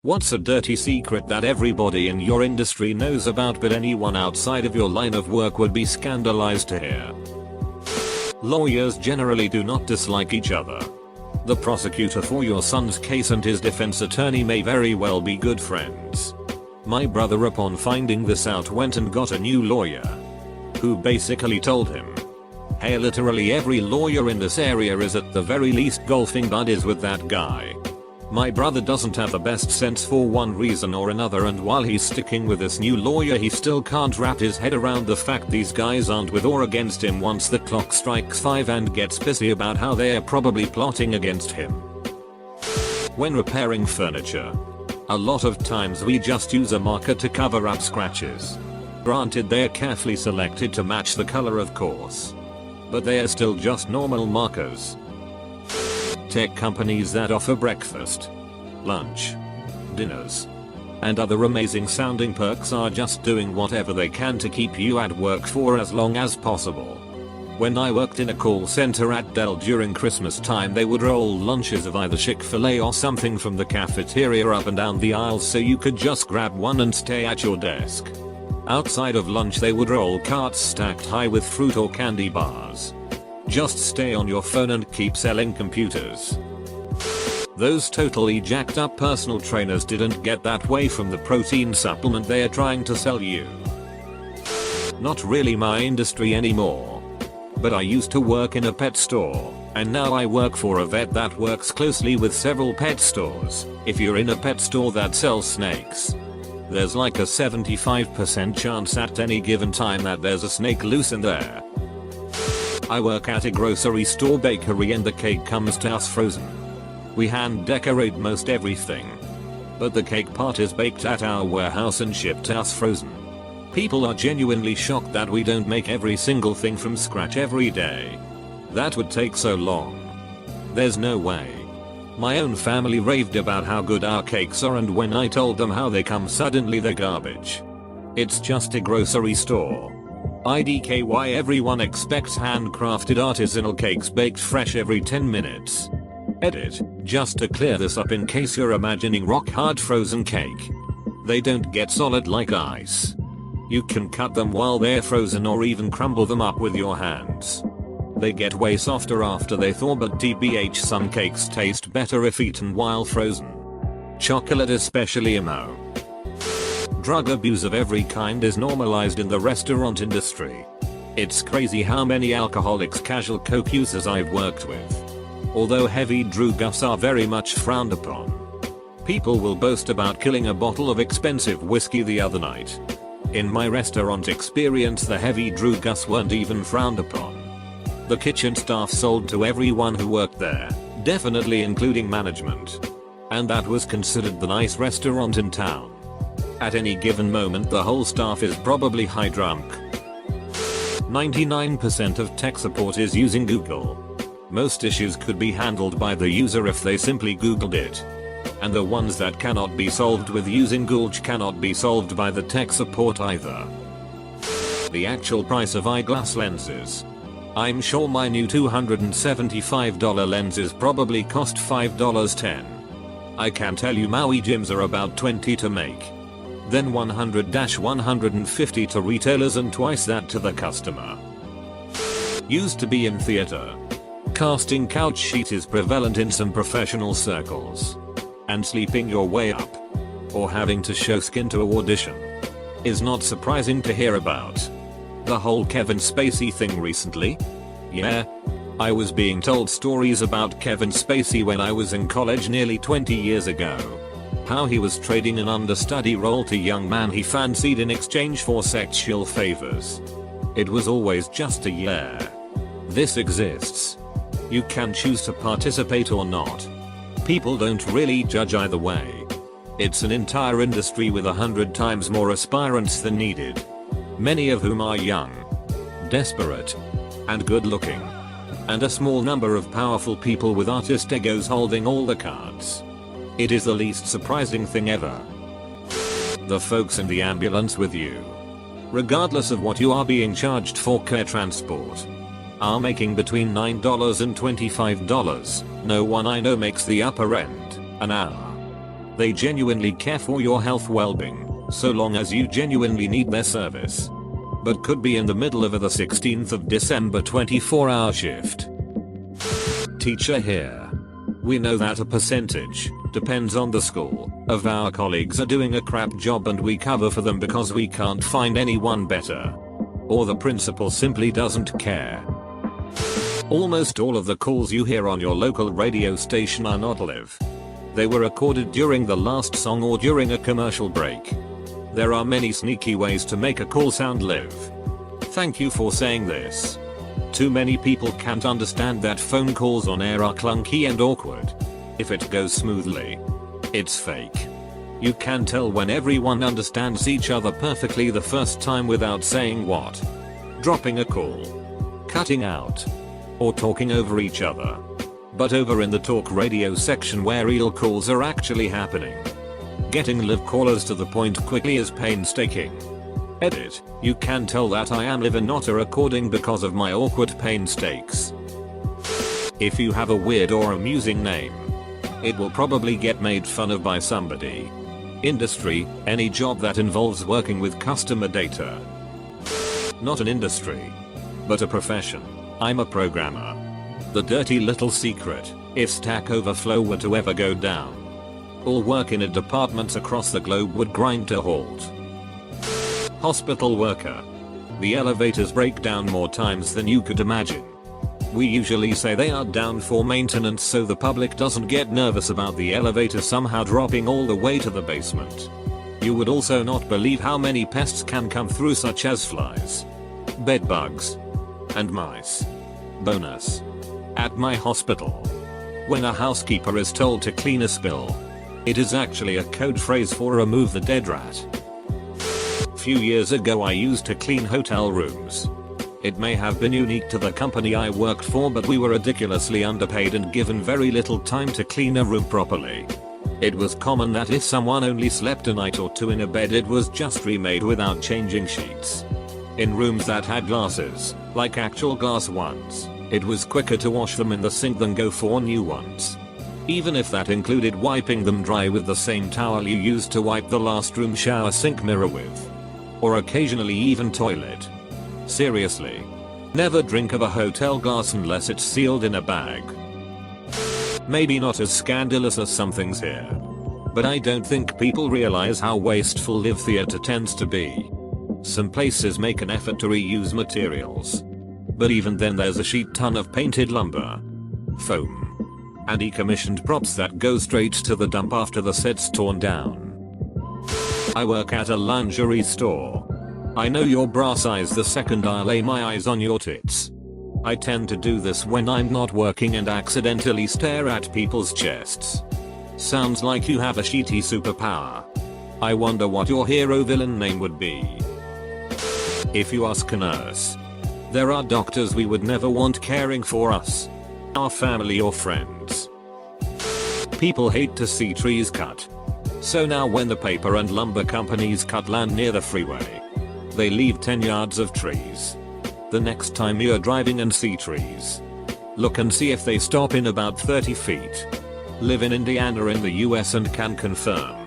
What's a dirty secret that everybody in your industry knows about but anyone outside of your line of work would be scandalized to hear? Lawyers generally do not dislike each other. The prosecutor for your son's case and his defense attorney may very well be good friends. My brother, upon finding this out, went and got a new lawyer, who basically told him, hey, literally every lawyer in this area is at the very least golfing buddies with that guy. My brother doesn't have the best sense for one reason or another, and while he's sticking with this new lawyer he still can't wrap his head around the fact these guys aren't with or against him once the clock strikes 5, and gets pissy about how they are probably plotting against him. When repairing furniture, a lot of times we just use a marker to cover up scratches. Granted, they are carefully selected to match the color, of course, but they are still just normal markers. Tech companies that offer breakfast, lunch, dinners, and other amazing sounding perks are just doing whatever they can to keep you at work for as long as possible. When I worked in a call center at Dell during Christmas time, they would roll lunches of either Chick-fil-A or something from the cafeteria up and down the aisles so you could just grab one and stay at your desk. Outside of lunch they would roll carts stacked high with fruit or candy bars. Just stay on your phone and keep selling computers. Those totally jacked up personal trainers didn't get that way from the protein supplement they are trying to sell you. Not really my industry anymore, but I used to work in a pet store, and now I work for a vet that works closely with several pet stores. If you're in a pet store that sells snakes, there's like a 75% chance at any given time that there's a snake loose in there. I work at a grocery store bakery and the cake comes to us frozen. We hand decorate most everything, but the cake part is baked at our warehouse and shipped to us frozen. People are genuinely shocked that we don't make every single thing from scratch every day. That would take so long. There's no way. My own family raved about how good our cakes are, and when I told them how they come suddenly they're garbage. It's just a grocery store. IDKY, everyone expects handcrafted artisanal cakes baked fresh every 10 minutes. Edit, just to clear this up in case you're imagining rock hard frozen cake. They don't get solid like ice. You can cut them while they're frozen or even crumble them up with your hands. They get way softer after they thaw, but TBH, some cakes taste better if eaten while frozen. Chocolate especially emo. Drug abuse of every kind is normalized in the restaurant industry. It's crazy how many alcoholics, casual coke users I've worked with. Although heavy drugs are very much frowned upon. People will boast about killing a bottle of expensive whiskey the other night. In my restaurant experience, the heavy drugs weren't even frowned upon. The kitchen staff sold to everyone who worked there, definitely including management. And that was considered the nice restaurant in town. At any given moment the whole staff is probably high drunk. 99% of tech support is using Google. Most issues could be handled by the user if they simply Googled it. And the ones that cannot be solved with using Google cannot be solved by the tech support either. The actual price of eyeglass lenses. I'm sure my new $275 lenses probably cost $5.10. I can tell you Maui gyms are about $20 to make. Then $100-150 to retailers and twice that to the customer. Used to be in theater. Casting couch sheet is prevalent in some professional circles. And sleeping your way up, or having to show skin to audition, is not surprising to hear about. The whole Kevin Spacey thing recently? Yeah. I was being told stories about Kevin Spacey when I was in college nearly 20 years ago. How he was trading an understudy role to young man he fancied in exchange for sexual favors. It was always just a yeah. This exists. You can choose to participate or not. People don't really judge either way. It's an entire industry with 100 times more aspirants than needed. Many of whom are young, desperate, and good looking. And a small number of powerful people with artist egos holding all the cards. It is the least surprising thing ever. The folks in the ambulance with you, regardless of what you are being charged for care transport, are making between $9 and $25. No one I know makes the upper end, an hour. They genuinely care for your health well-being, so long as you genuinely need their service. But could be in the middle of the 16th of December 24-hour shift. Teacher here. We know that a percentage, depends on the school, of our colleagues are doing a crap job and we cover for them because we can't find anyone better. Or the principal simply doesn't care. Almost all of the calls you hear on your local radio station are not live. They were recorded during the last song or during a commercial break. There are many sneaky ways to make a call sound live. Thank you for saying this. Too many people can't understand that phone calls on air are clunky and awkward. If it goes smoothly, it's fake. You can tell when everyone understands each other perfectly the first time without saying what. Dropping a call. Cutting out. Or talking over each other. But over in the talk radio section where real calls are actually happening. Getting live callers to the point quickly is painstaking. Edit, you can tell that I am live and not a recording because of my awkward painstakes. If you have a weird or amusing name, it will probably get made fun of by somebody. Industry, any job that involves working with customer data. Not an industry, but a profession. I'm a programmer. The dirty little secret, if Stack Overflow were to ever go down, all work in departments across the globe would grind to halt. Hospital worker. The elevators break down more times than you could imagine. We usually say they are down for maintenance so the public doesn't get nervous about the elevator somehow dropping all the way to the basement. You would also not believe how many pests can come through, such as flies, bed bugs, and mice. Bonus. At my hospital, when a housekeeper is told to clean a spill, it is actually a code phrase for remove the dead rat. Few years ago I used to clean hotel rooms. It may have been unique to the company I worked for, but we were ridiculously underpaid and given very little time to clean a room properly. It was common that if someone only slept a night or two in a bed, it was just remade without changing sheets. In rooms that had glasses, like actual glass ones, it was quicker to wash them in the sink than go for new ones. Even if that included wiping them dry with the same towel you used to wipe the last room shower sink mirror with. Or occasionally even toilet. Seriously. Never drink of a hotel glass unless it's sealed in a bag. Maybe not as scandalous as some things here, but I don't think people realize how wasteful live theater tends to be. Some places make an effort to reuse materials. But even then there's a sheet ton of painted lumber, foam, and decommissioned props that go straight to the dump after the set's torn down. I work at a lingerie store. I know your bra size the second I lay my eyes on your tits. I tend to do this when I'm not working and accidentally stare at people's chests. Sounds like you have a shitty superpower. I wonder what your hero villain name would be. If you ask a nurse, there are doctors we would never want caring for us, our family or friends. People hate to see trees cut. So now when the paper and lumber companies cut land near the freeway, they leave 10 yards of trees. The next time you're driving and see trees, look and see if they stop in about 30 feet. Live in Indiana in the US and can confirm.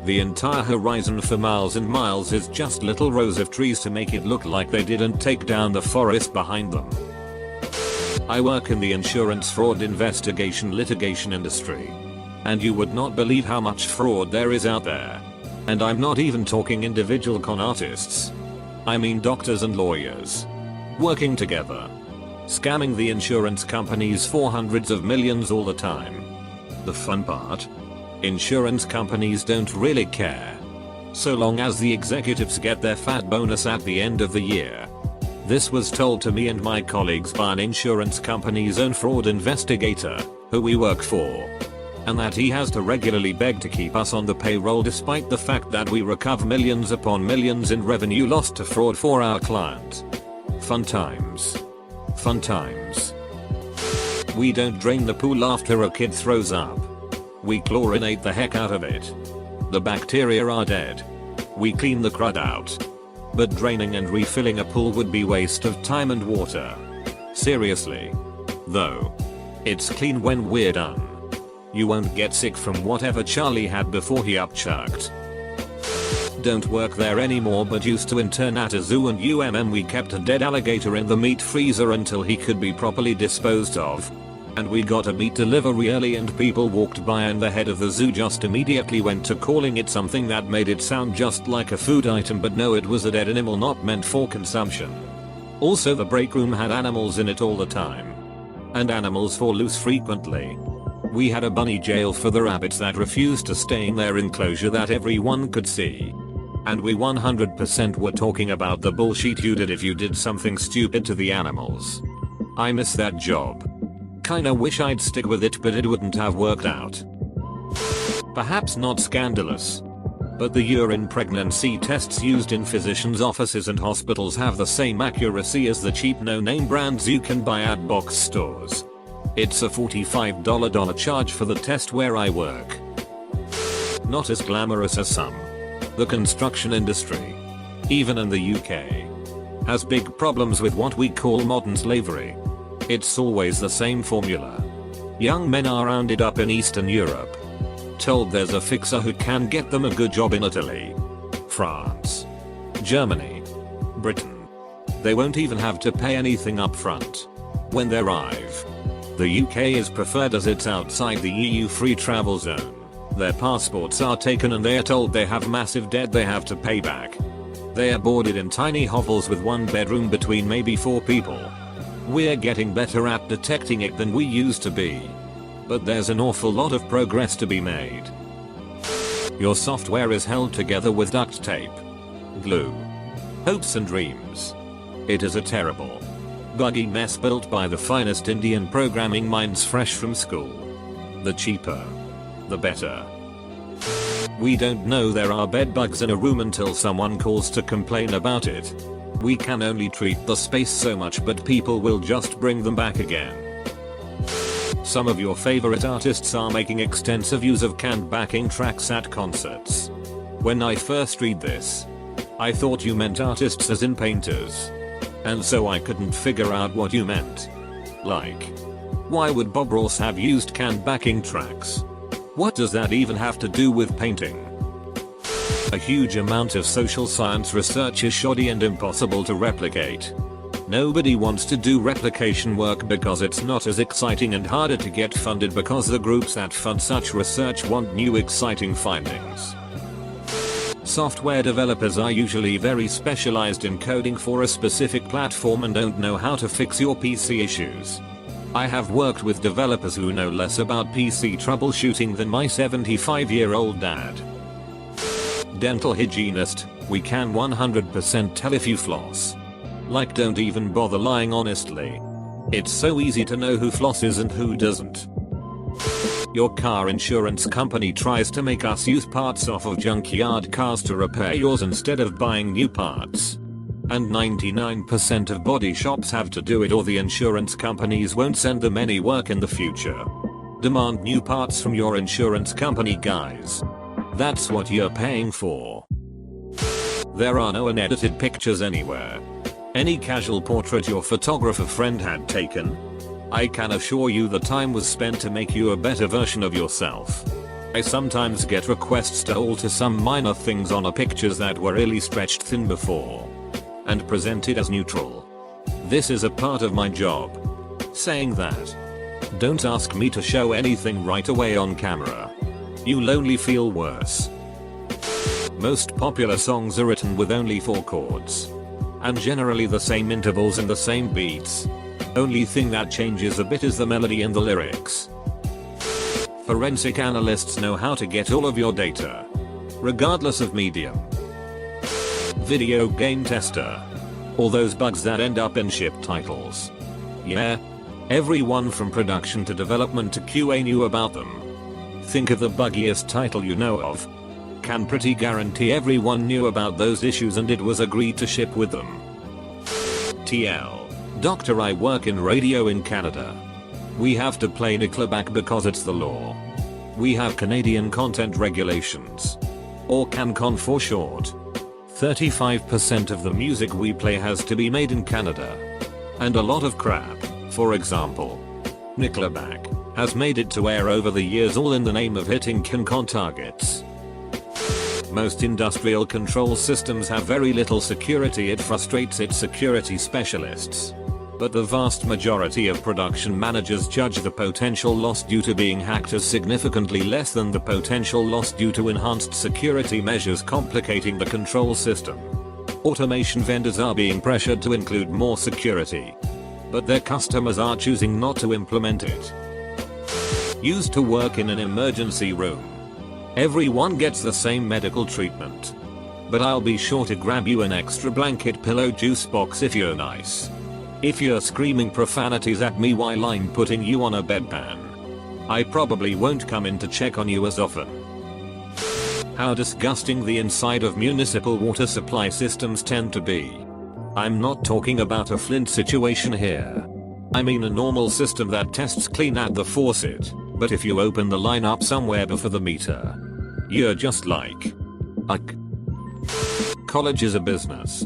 The entire horizon for miles and miles is just little rows of trees to make it look like they didn't take down the forest behind them. I work in the insurance fraud investigation litigation industry. And you would not believe how much fraud there is out there. And I'm not even talking individual con artists. I mean doctors and lawyers. Working together. Scamming the insurance companies for hundreds of millions all the time. The fun part? Insurance companies don't really care. So long as the executives get their fat bonus at the end of the year. This was told to me and my colleagues by an insurance company's own fraud investigator, who we work for. And that he has to regularly beg to keep us on the payroll despite the fact that we recover millions upon millions in revenue lost to fraud for our client. Fun times. Fun times. We don't drain the pool after a kid throws up. We chlorinate the heck out of it. The bacteria are dead. We clean the crud out. But draining and refilling a pool would be waste of time and water. Seriously. Though. It's clean when we're done. You won't get sick from whatever Charlie had before he upchucked. Don't work there anymore, but used to intern at a zoo, and we kept a dead alligator in the meat freezer until he could be properly disposed of. And we got a meat delivery early and people walked by and the head of the zoo just immediately went to calling it something that made it sound just like a food item, but no, it was a dead animal not meant for consumption. Also, the break room had animals in it all the time. And animals fall loose frequently. We had a bunny jail for the rabbits that refused to stay in their enclosure that everyone could see. And we 100% were talking about the bullshit you did if you did something stupid to the animals. I miss that job. Kinda wish I'd stick with it, but it wouldn't have worked out. Perhaps not scandalous, but the urine pregnancy tests used in physicians' offices and hospitals have the same accuracy as the cheap no-name brands you can buy at box stores. It's a $45 charge for the test where I work. Not as glamorous as some. The construction industry, even in the UK, has big problems with what we call modern slavery. It's always the same formula. Young men are rounded up in Eastern Europe, told there's a fixer who can get them a good job in Italy, France, Germany, Britain. They won't even have to pay anything up front when they arrive. The UK is preferred as it's outside the EU free travel zone. Their passports are taken and they are told they have massive debt they have to pay back. They are boarded in tiny hovels with one bedroom between maybe 4 people. We're getting better at detecting it than we used to be. But there's an awful lot of progress to be made. Your software is held together with duct tape, glue, hopes and dreams. It is a terrible, buggy mess built by the finest Indian programming minds fresh from school. The cheaper, the better. We don't know there are bed bugs in a room until someone calls to complain about it. We can only treat the space so much, but people will just bring them back again. Some of your favorite artists are making extensive use of canned backing tracks at concerts. When I first read this, I thought you meant artists as in painters. And so I couldn't figure out what you meant. Like, why would Bob Ross have used canned backing tracks? What does that even have to do with painting? A huge amount of social science research is shoddy and impossible to replicate. Nobody wants to do replication work because it's not as exciting and harder to get funded because the groups that fund such research want new exciting findings. Software developers are usually very specialized in coding for a specific platform and don't know how to fix your PC issues. I have worked with developers who know less about PC troubleshooting than my 75-year-old dad. Dental hygienist, we can 100% tell if you floss. Like, don't even bother lying honestly. It's so easy to know who flosses and who doesn't. Your car insurance company tries to make us use parts off of junkyard cars to repair yours instead of buying new parts. And 99% of body shops have to do it or the insurance companies won't send them any work in the future. Demand new parts from your insurance company, guys. That's what you're paying for. There are no unedited pictures anywhere. Any casual portrait your photographer friend had taken, I can assure you the time was spent to make you a better version of yourself. I sometimes get requests to alter some minor things on a pictures that were really stretched thin before and presented as neutral. This is a part of my job. Saying that, don't ask me to show anything right away on camera. You'll only feel worse. Most popular songs are written with only 4 chords. And generally the same intervals and the same beats. Only thing that changes a bit is the melody and the lyrics. Forensic analysts know how to get all of your data, regardless of medium. Video game tester. All those bugs that end up in ship titles. Yeah. Everyone from production to development to QA knew about them. Think of the buggiest title you know of. Can pretty guarantee everyone knew about those issues and it was agreed to ship with them. TL. Doctor, I work in radio in Canada. We have to play Nickelback because it's the law. We have Canadian content regulations. Or CanCon for short. 35% of the music we play has to be made in Canada. And a lot of crap, for example, Nickelback, has made it to air over the years, all in the name of hitting con targets. Most industrial control systems have very little security. It frustrates its security specialists. But the vast majority of production managers judge the potential loss due to being hacked as significantly less than the potential loss due to enhanced security measures complicating the control system. Automation vendors are being pressured to include more security, but their customers are choosing not to implement it. Used to work in an emergency room. Everyone gets the same medical treatment, but I'll be sure to grab you an extra blanket, pillow, juice box if you're nice. If you're screaming profanities at me while I'm putting you on a bedpan, I probably won't come in to check on you as often. How disgusting the inside of municipal water supply systems tend to be. I'm not talking about a Flint situation here. I mean a normal system that tests clean at the faucet, but if you open the line up somewhere before the meter, you're just like, ugh. College is a business.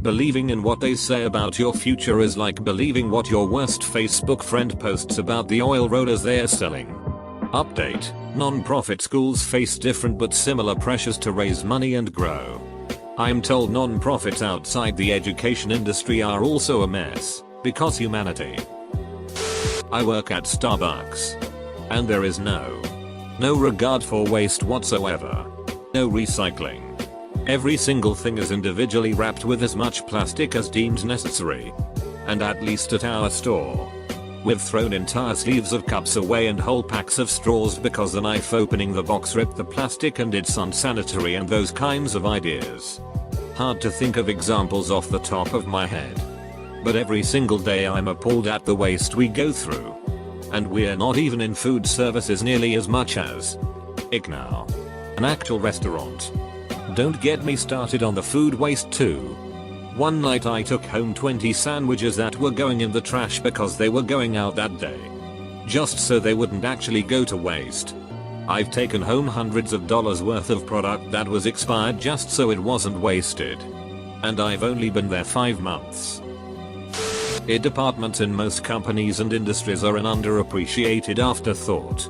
Believing in what they say about your future is like believing what your worst Facebook friend posts about the oil rollers they're selling. Update: non-profit schools face different but similar pressures to raise money and grow. I'm told non-profits outside the education industry are also a mess, because humanity. I work at Starbucks, and there is no regard for waste whatsoever. No recycling. Every single thing is individually wrapped with as much plastic as deemed necessary. And at least at our store, we've thrown entire sleeves of cups away and whole packs of straws because the knife opening the box ripped the plastic and it's unsanitary, and those kinds of ideas. Hard to think of examples off the top of my head. But every single day I'm appalled at the waste we go through. And we're not even in food services nearly as much as now, an actual restaurant. Don't get me started on the food waste too. One night I took home 20 sandwiches that were going in the trash because they were going out that day, just so they wouldn't actually go to waste. I've taken home hundreds of dollars worth of product that was expired just so it wasn't wasted. And I've only been there 5 months. Departments in most companies and industries are an underappreciated afterthought.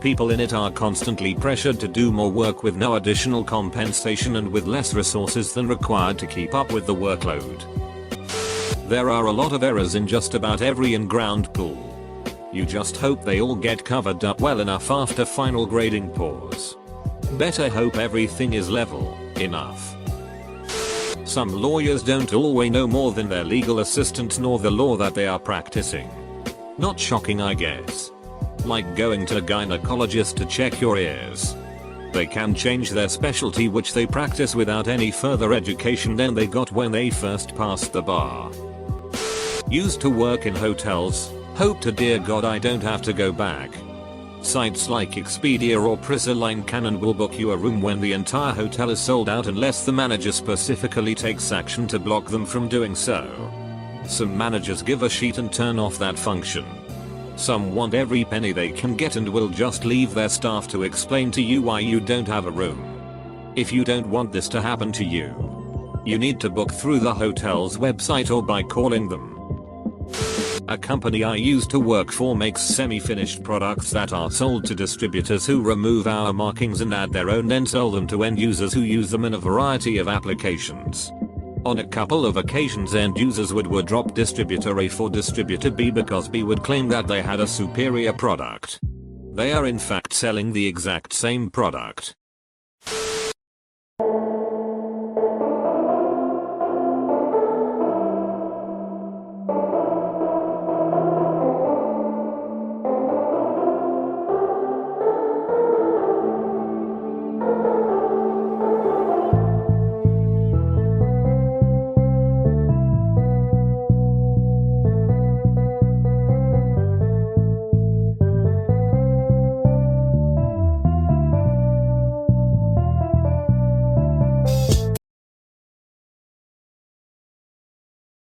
People in it are constantly pressured to do more work with no additional compensation and with less resources than required to keep up with the workload. There are a lot of errors in just about every in-ground pool. You just hope they all get covered up well enough after final grading pours. Better hope everything is level enough. Some lawyers don't always know more than their legal assistant nor the law that they are practicing. Not shocking, I guess. Like going to a gynecologist to check your ears. They can change their specialty, which they practice without any further education than they got when they first passed the bar. Used to work in hotels. Hope to dear God I don't have to go back. Sites like Expedia or Prismaline can and will book you a room when the entire hotel is sold out unless the manager specifically takes action to block them from doing so. Some managers give a shit and turn off that function. Some want every penny they can get and will just leave their staff to explain to you why you don't have a room. If you don't want this to happen to you, you need to book through the hotel's website or by calling them. A company I used to work for makes semi-finished products that are sold to distributors who remove our markings and add their own, then sell them to end users who use them in a variety of applications. On a couple of occasions end users would drop distributor A for distributor B because B would claim that they had a superior product. They are in fact selling the exact same product.